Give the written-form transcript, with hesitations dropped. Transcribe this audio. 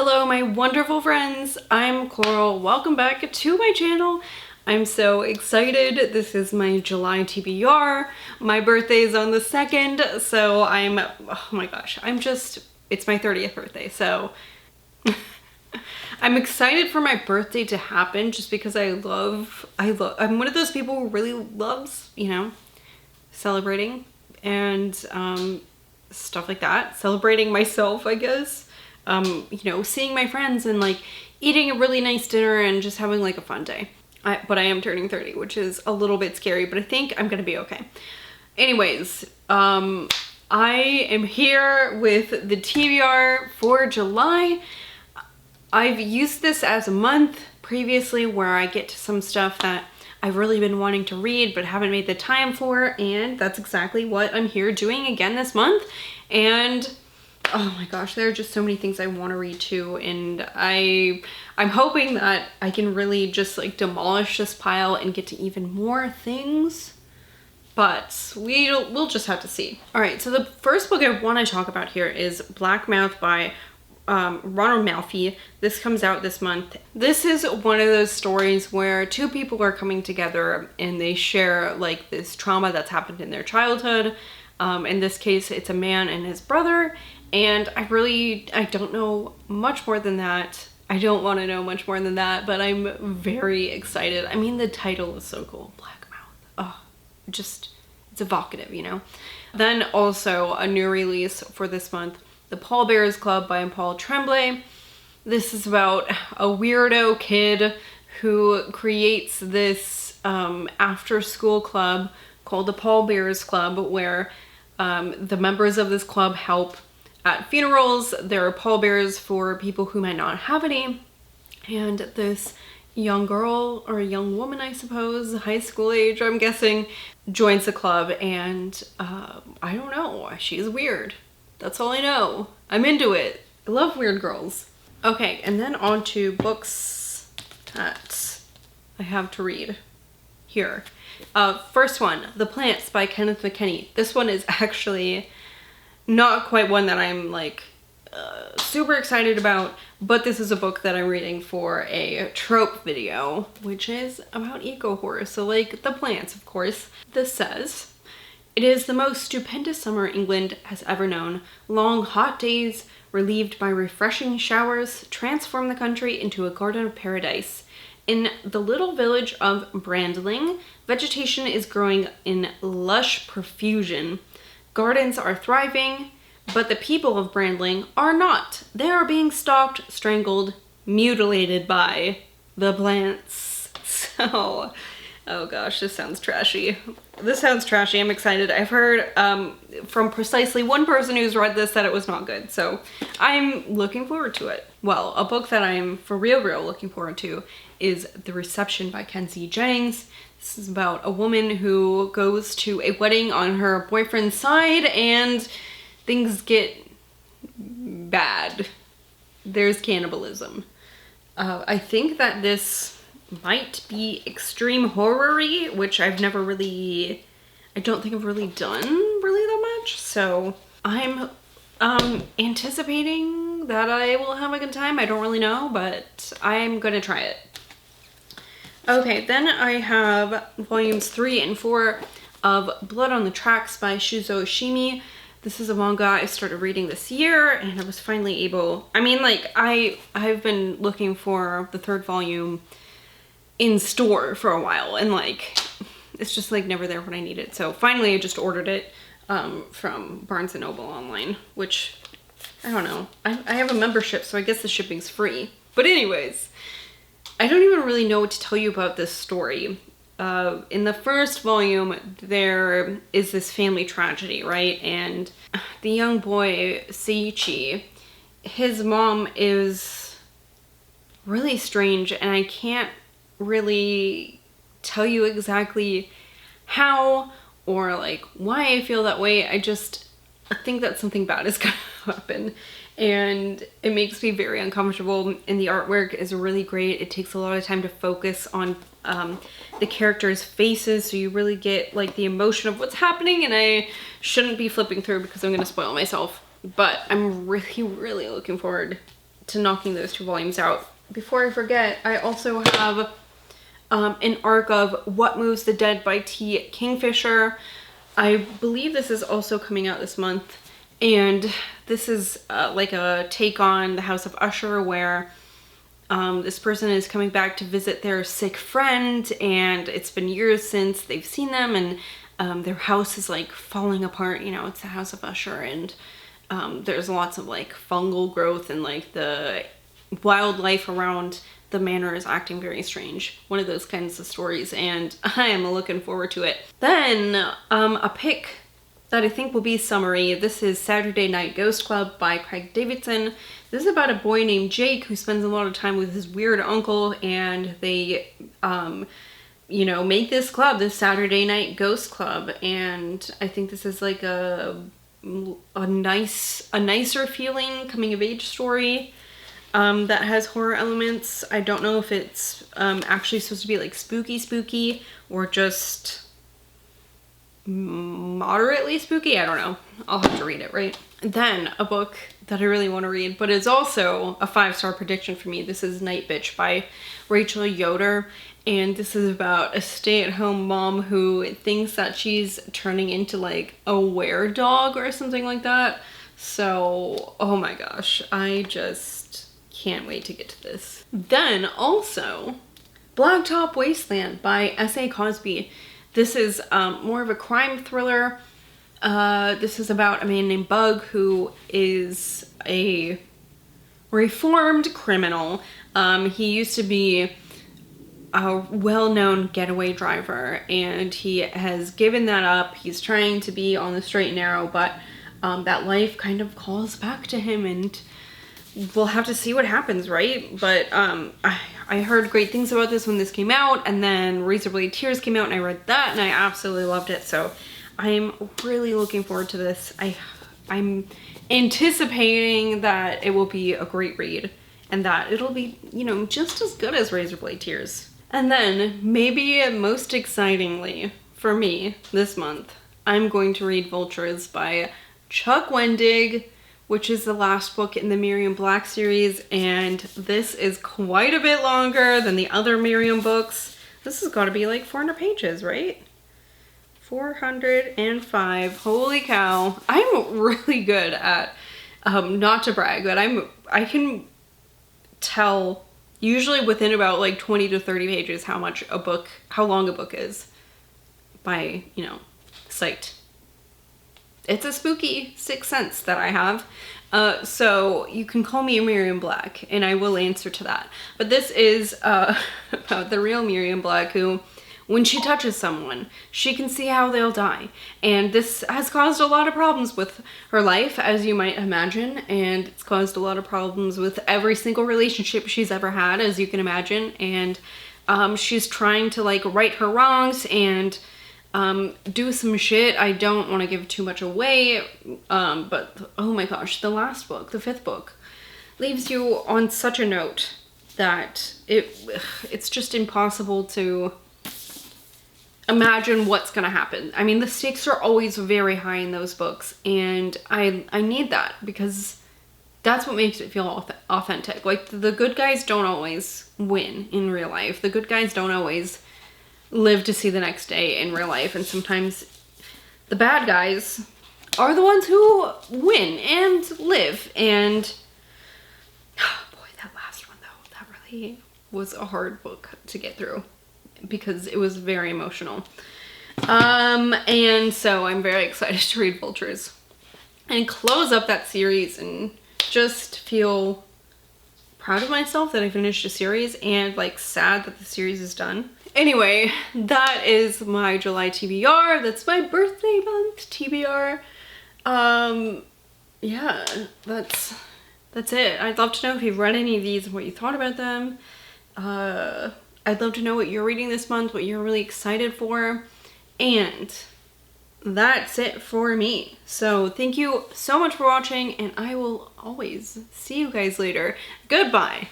Hello my wonderful friends, I'm Coral. Welcome back to my channel. I'm so excited. This is my July TBR. My birthday is on the 2nd, so oh my gosh, it's my 30th birthday, so I'm excited for my birthday to happen just because I'm one of those people who really loves, celebrating and stuff like that. Celebrating myself, I guess. Seeing my friends and like eating a really nice dinner and just having like a fun day. But I am turning 30, which is a little bit scary, but I think I'm gonna be okay. Anyways, I am here with the TBR for July. I've used this as a month previously where I get to some stuff that I've really been wanting to read but haven't made the time for, and that's exactly what I'm here doing again this month. And oh my gosh, there are just so many things I want to read too, and I'm hoping that I can really just like demolish this pile and get to even more things, but we'll just have to see. All right, so the first book I want to talk about here is Blacktop by Ronald Malfi. This comes out this month. This is one of those stories where two people are coming together and they share like this trauma that's happened in their childhood. In this case, it's a man and his brother. And I don't know much more than that. I don't want to know much more than that, but I'm very excited. I mean, the title is so cool, Blacktop. Oh, it's evocative, Then also a new release for this month, The Pallbearers Club by Tremblay. This is about a weirdo kid who creates this after-school club called the Pallbearers Club, where the members of this club help at funerals. There are pallbearers for people who might not have any, and this young girl, or a young woman I suppose, high school age I'm guessing, joins the club, and I don't know, she's weird. That's all I know. I'm into it. I love weird girls. Okay, and then on to books that I have to read here. First one, The Plants by Kenneth McKenney. This one is actually not quite one that I'm like super excited about, but this is a book that I'm reading for a trope video, which is about eco-horror, so like the plants, of course. This says, "It is the most stupendous summer England has ever known. Long, hot days, relieved by refreshing showers, transform the country into a garden of paradise. In the little village of Brandling, vegetation is growing in lush profusion. Gardens are thriving, but the people of Brandling are not. They are being stalked, strangled, mutilated by the plants." So, oh gosh, this sounds trashy. This sounds trashy. I'm excited. I've heard from precisely one person who's read this that it was not good, so I'm looking forward to it. Well, a book that I'm for real looking forward to is The Reception by Kenzie Jennings. This is about a woman who goes to a wedding on her boyfriend's side and things get bad. There's cannibalism. I think that this might be extreme horror-y, which I don't think I've really done that much. So I'm anticipating that I will have a good time. I don't really know, but I'm gonna try it. Okay, then I have volumes 3 and 4 of Blood on the Tracks by Shuzo Oshimi. This is a manga I started reading this year, and I was finally able, I've been looking for the 3rd volume in store for a while, and like, it's just like never there when I need it. So finally I just ordered it from Barnes & Noble online, which, I don't know. I have a membership, so I guess the shipping's free. But anyways, I don't even really know what to tell you about this story. In the first volume, there is this family tragedy, right? And the young boy, Seiichi, his mom is really strange, and I can't really tell you exactly how or like why I feel that way. I think that something bad is gonna happen, and it makes me very uncomfortable, and the artwork is really great. It takes a lot of time to focus on the characters' faces, so you really get like the emotion of what's happening, and I shouldn't be flipping through because I'm gonna spoil myself, but I'm really looking forward to knocking those 2 volumes out. Before I forget, I also have an arc of What Moves the Dead by T. Kingfisher. I believe this is also coming out this month, and this is like a take on the House of Usher, where this person is coming back to visit their sick friend, and it's been years since they've seen them, and their house is like falling apart. You know, it's the House of Usher, and there's lots of like fungal growth, and like the wildlife around the manor is acting very strange. One of those kinds of stories, and I am looking forward to it. Then a pick that I think will be summary. This is Saturday Night Ghost Club by Craig Davidson. This is about a boy named Jake who spends a lot of time with his weird uncle, and they you know, make this club, this Saturday Night Ghost Club, and I think this is like a nicer feeling coming of age story that has horror elements. I don't know if it's actually supposed to be like spooky or just moderately spooky. I don't know. I'll have to read it, right? Then a book that I really want to read, but it's also a 5-star prediction for me. This is Nightbitch by Rachel Yoder, and this is about a stay-at-home mom who thinks that she's turning into like a were-dog or something like that. So, oh my gosh, I just can't wait to get to this. Then also Blacktop Wasteland by S.A. Cosby. This is more of a crime thriller. This is about a man named Bug who is a reformed criminal. He used to be a well-known getaway driver, and he has given that up. He's trying to be on the straight and narrow, but that life kind of calls back to him, and we'll have to see what happens, right? But I heard great things about this when this came out, and then Razorblade Tears came out, and I read that, and I absolutely loved it. So I'm really looking forward to this. I'm anticipating that it will be a great read, and that it'll be, you know, just as good as Razorblade Tears. And then, maybe most excitingly for me this month, I'm going to read Vultures by Chuck Wendig, which is the last book in the Miriam Black series, and this is quite a bit longer than the other Miriam books. This has got to be like 400 pages, right? 405. Holy cow. I'm really good at, not to brag, but I can tell usually within about like 20 to 30 pages how long a book is by, you know, sight. It's a spooky sixth sense that I have. So you can call me a Miriam Black, and I will answer to that. But this is about the real Miriam Black, who, when she touches someone, she can see how they'll die. And this has caused a lot of problems with her life, as you might imagine. And it's caused a lot of problems with every single relationship she's ever had, as you can imagine. And she's trying to like right her wrongs and do some shit. I don't want to give too much away, but oh my gosh, the last book, the 5th book, leaves you on such a note that it's just impossible to imagine what's gonna happen. I mean, the stakes are always very high in those books, and I need that, because that's what makes it feel authentic. Like, the good guys don't always win in real life. The good guys don't always live to see the next day in real life, and sometimes the bad guys are the ones who win and live. And boy, that last one though, that really was a hard book to get through because it was very emotional. And so I'm very excited to read Vultures and close up that series and just feel proud of myself that I finished a series, and like sad that the series is done. Anyway, that is my July TBR. That's my birthday month TBR. Yeah, that's it. I'd love to know if you've read any of these and what you thought about them. I'd love to know what you're reading this month, what you're really excited for. And that's it for me. So thank you so much for watching, and I will always see you guys later. Goodbye.